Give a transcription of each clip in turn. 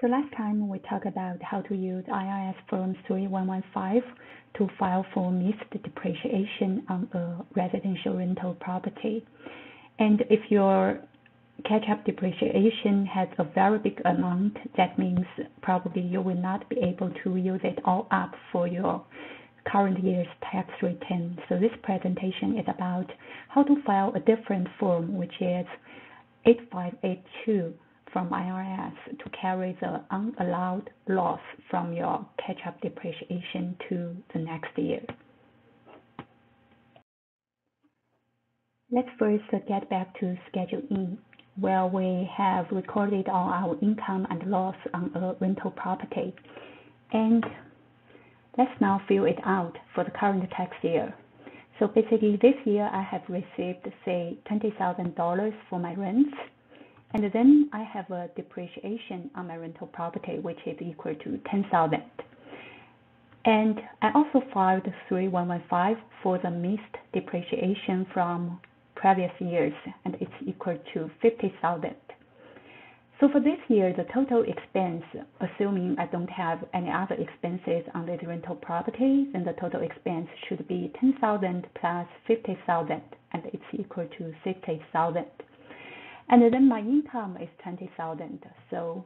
So last time we talked about how to use IRS Form 3115 to file for missed depreciation on a residential rental property. And if your catch-up depreciation has a very big amount, that means probably you will not be able to use it all up for your current year's tax return. So this presentation is about how to file a different form, which is 8582 from IRS to carry the unallowed loss from your catch-up depreciation to the next year. Let's first get back to Schedule E, where we have recorded all our income and loss on a rental property. And let's now fill it out for the current tax year. So basically this year I have received, say, $20,000 for my rents. And then I have a depreciation on my rental property, which is equal to $10,000. And I also filed 3115 for the missed depreciation from previous years, and it's equal to $50,000. So for this year, the total expense, assuming I don't have any other expenses on this rental property, then the total expense should be $10,000 plus $50,000, and it's equal to $60,000. And then my income is $20,000. So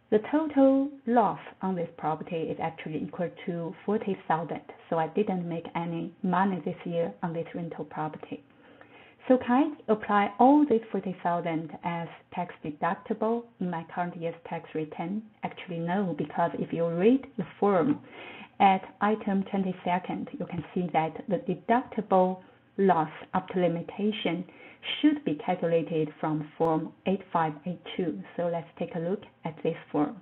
the total loss on this property is actually equal to $40,000. So I didn't make any money this year on this rental property. So can I apply all this $40,000 as tax deductible in my current year's tax return? Actually, no, because if you read the form at item 22nd, you can see that the deductible loss after limitation should be calculated from Form 8582. So let's take a look at this form.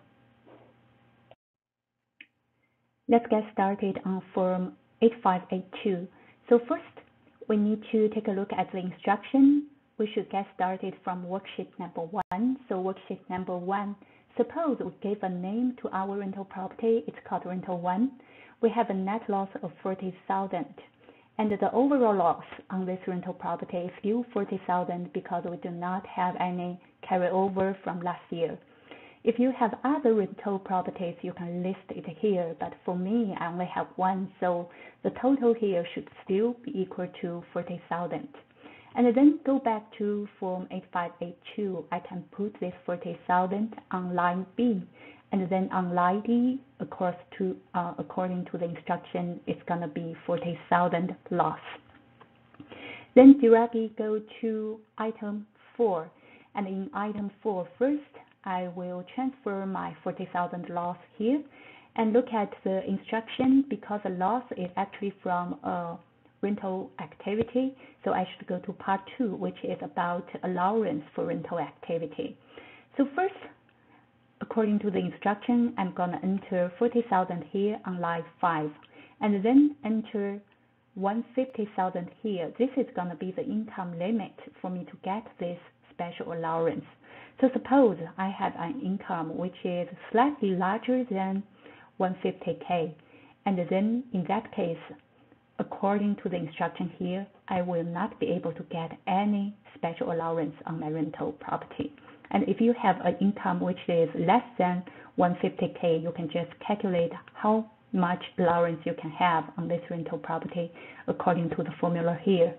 Let's get started on Form 8582. So first, we need to take a look at the instruction. We should get started from worksheet number 1. So worksheet number 1, suppose we give a name to our rental property. It's called rental 1. We have a net loss of $40,000. And the overall loss on this rental property is still $40,000 because we do not have any carryover from last year. If you have other rental properties, you can list it here, but for me, I only have one, so the total here should still be equal to $40,000. And then go back to Form 8582. I can put this $40,000 on line B, and then on line D, according to the instruction, it's going to be $40,000 loss. Then directly go to item 4. And in item 4 first, I will transfer my $40,000 loss here and look at the instruction because the loss is actually from a rental activity. So I should go to part 2, which is about allowance for rental activity. So first, according to the instruction, I'm going to enter $40,000 here on line 5, and then enter $150,000 here. This is going to be the income limit for me to get this special allowance. So suppose I have an income which is slightly larger than $150K, and then in that case, according to the instruction here, I will not be able to get any special allowance on my rental property. And if you have an income which is less than $150K, you can just calculate how much allowance you can have on this rental property according to the formula here.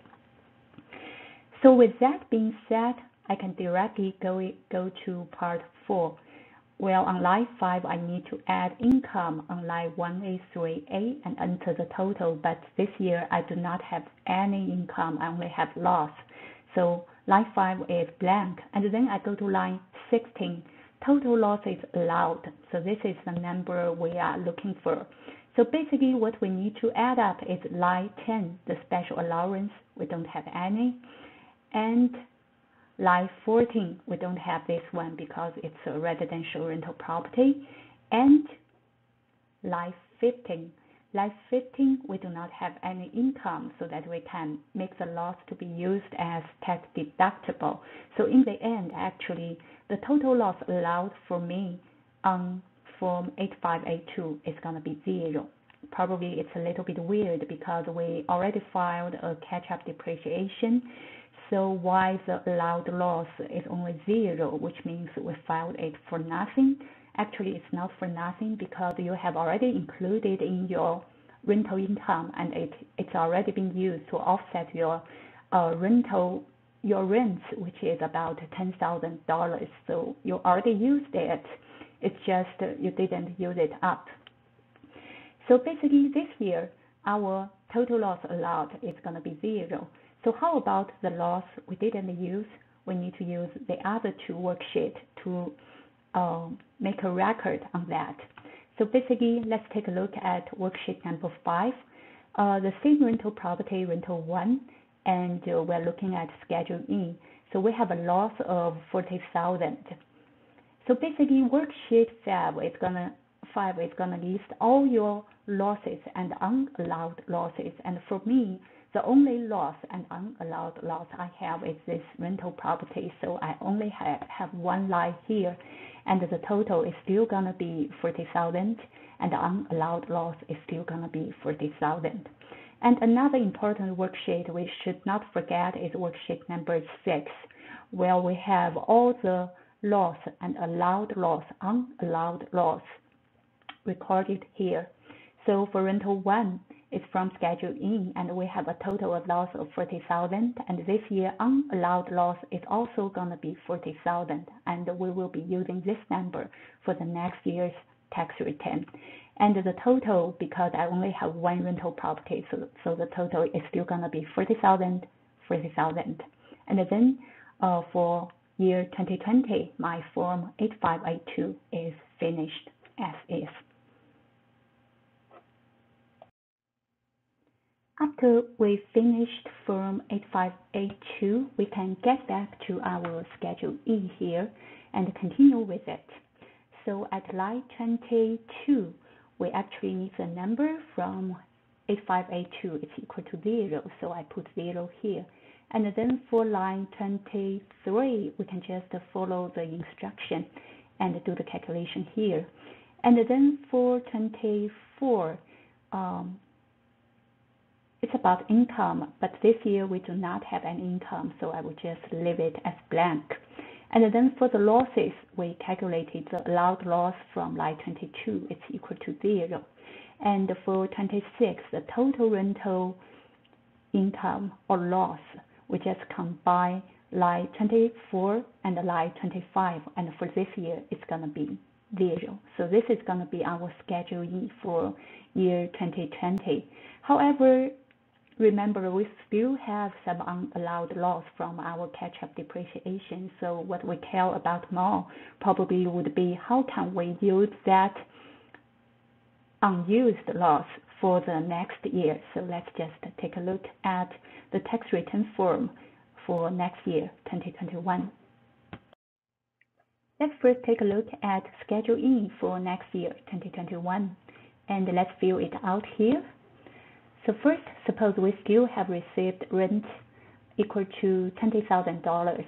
So with that being said, I can directly go to part 4. Well, on line 5, I need to add income on line 1A, 3A and enter the total. But this year, I do not have any income. I only have loss. So line 5 is blank. And then I go to line 16. Total loss is allowed. So this is the number we are looking for. So basically, what we need to add up is line 10, the special allowance. We don't have any. And line 14, we don't have this one because it's a residential rental property. And line 15. Line 15, we do not have any income so that we can make the loss to be used as tax deductible. So in the end, actually, the total loss allowed for me on Form 8582 is going to be 0. Probably it's a little bit weird because we already filed a catch-up depreciation. So why the allowed loss is only 0, which means we filed it for nothing? Actually, it's not for nothing because you have already included in your rental income, and it's already been used to offset your rents, which is about $10,000. So you already used it. It's just you didn't use it up. So basically, this year our total loss allowed is going to be 0. So how about the loss we didn't use? We need to use the other two worksheets to make a record on that. So basically, let's take a look at worksheet number 5, the same rental property, rental 1, and we're looking at Schedule E. So we have a loss of 40,000. So basically, worksheet 5 is gonna list all your losses and unallowed losses. And for me, the only loss and unallowed loss I have is this rental property. So I only have one line here, and the total is still gonna be 40,000, and the unallowed loss is still gonna be 40,000. And another important worksheet we should not forget is worksheet number 6, where we have all the loss and allowed loss, unallowed loss recorded here. So for rental 1, it's from Schedule E, and we have a total of loss of 40,000, and this year unallowed loss is also going to be 40,000, and we will be using this number for the next year's tax return. And the total, because I only have one rental property, so the total is still going to be 40,000, 40,000. And then for year 2020, my Form 8582 is finished as is. After we finished Form 8582, we can get back to our Schedule E here and continue with it. So at line 22, we actually need the number from 8582 is equal to 0, so I put 0 here. And then for line 23, we can just follow the instruction and do the calculation here. And then for 24, it's about income, but this year we do not have any income, so I will just leave it as blank. And then for the losses, we calculated the allowed loss from line 22, it's equal to 0. And for 26, the total rental income or loss, we just combine line 24 and line 25, and for this year, it's going to be 0. So this is going to be our Schedule E for year 2020. However, remember, we still have some unallowed loss from our catch-up depreciation. So what we care about more probably would be how can we use that unused loss for the next year. So let's just take a look at the tax return form for next year, 2021. Let's first take a look at Schedule E for next year, 2021. And let's fill it out here. So first, suppose we still have received rent equal to $20,000,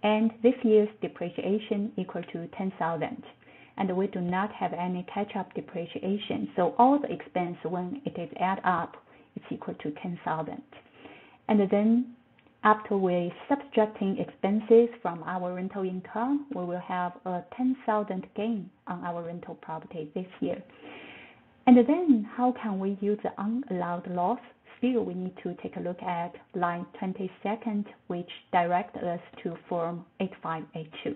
and this year's depreciation equal to $10,000, and we do not have any catch-up depreciation. So all the expense, when it is add up, it's equal to $10,000. And then after we subtracting expenses from our rental income, we will have a $10,000 gain on our rental property this year. And then how can we use the unallowed loss? Still, we need to take a look at line 22nd, which directs us to Form 8582.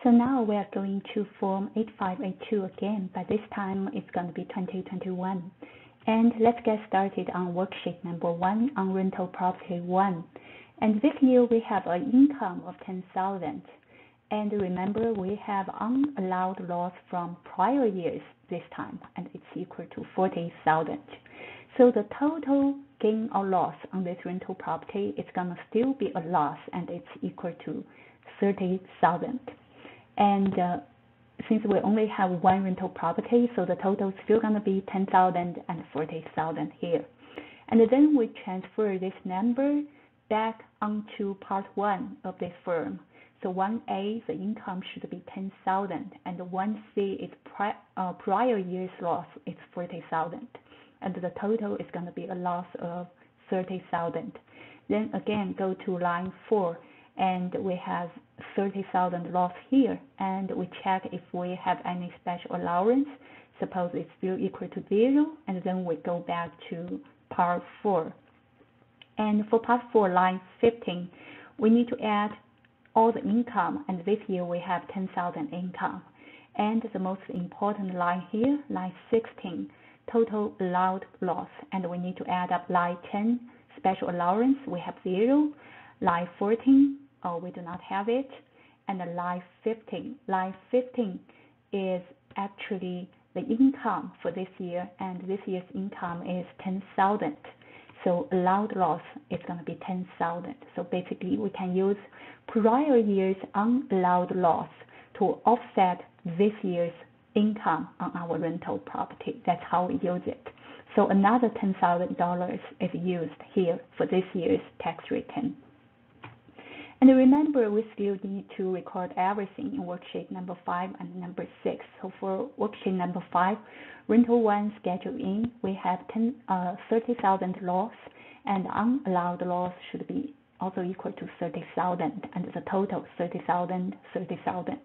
So now we are going to Form 8582 again, but this time it's going to be 2021. And let's get started on worksheet number 1 on rental property 1. And this year we have an income of $10,000. And remember, we have unallowed loss from prior years this time, and it's equal to $40,000. So the total gain or loss on this rental property is going to still be a loss, and it's equal to $30,000. And since we only have one rental property, so the total is still going to be $10,000 and $40,000 here. And then we transfer this number back onto part 1 of this firm. So 1A, the income should be $10,000, and 1C is prior year's loss is $40,000. and the total is going to be a loss of 30,000. Then again, go to line 4, and we have 30,000 loss here, and we check if we have any special allowance. Suppose it's still equal to 0, and then we go back to part 4. And for part 4, line 15, we need to add all the income, and this year we have 10,000 income. And the most important line here, line 16, total allowed loss, and we need to add up line 10, special allowance, we have 0, line 14, we do not have it, and line 15. Line 15 is actually the income for this year, and this year's income is 10,000. So allowed loss is going to be 10,000. So basically, we can use prior year's unallowed loss to offset this year's income on our rental property. That's how we use it. So another $10,000 is used here for this year's tax return. And remember, we still need to record everything in worksheet number 5 and number 6. So for worksheet number 5, rental 1 schedule in, we have 30,000 loss, and unallowed loss should be also equal to 30,000, and the total 30,000, 30,000.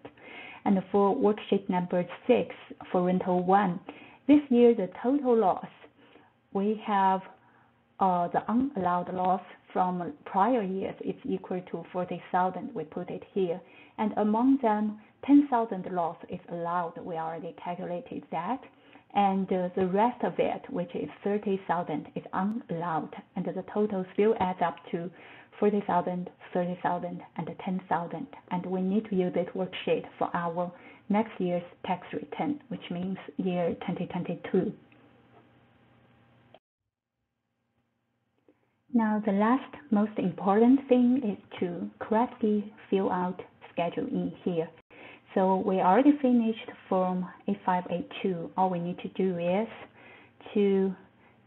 And for worksheet number 6, for rental 1, this year the total loss, we have the unallowed loss from prior years is equal to 40,000. We put it here, and among them 10,000 loss is allowed. We already calculated that, and the rest of it, which is 30,000, is unallowed, and the total still adds up to 40,000, 30,000, and 10,000. And we need to use this worksheet for our next year's tax return, which means year 2022. Now, the last most important thing is to correctly fill out schedule in here. So we already finished form 8582. All we need to do is to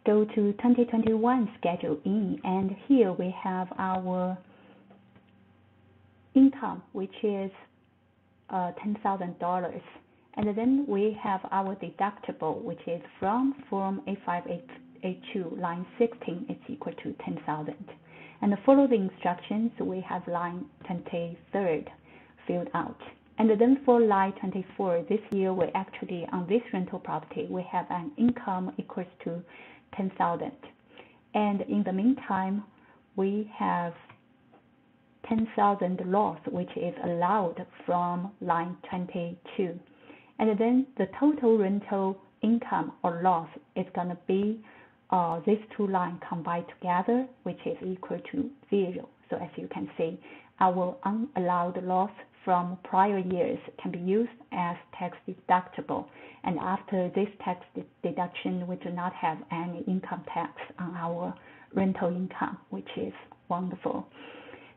go to 2021 schedule in, and here we have our income, which is $10,000. And then we have our deductible, which is from form 8582, line 16, it's equal to 10,000. And follow the instructions, we have line 23 filled out. And then for line 24, this year we actually, on this rental property, we have an income equals to 10,000. And in the meantime, we have 10,000 loss, which is allowed from line 22. And then the total rental income or loss is going to be these two lines combined together, which is equal to 0. So as you can see, our unallowed loss from prior years can be used as tax deductible. And after this tax deduction, we do not have any income tax on our rental income, which is wonderful.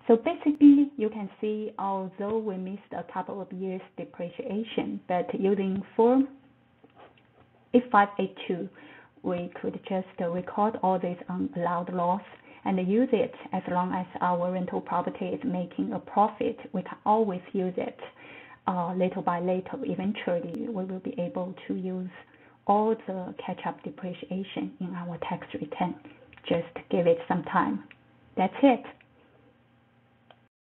So basically, you can see, although we missed a couple of years depreciation, but using form 8582, we could just record all this unallowed loss and use it as long as our rental property is making a profit. We can always use it little by little. Eventually, we will be able to use all the catch-up depreciation in our tax return. Just give it some time. That's it.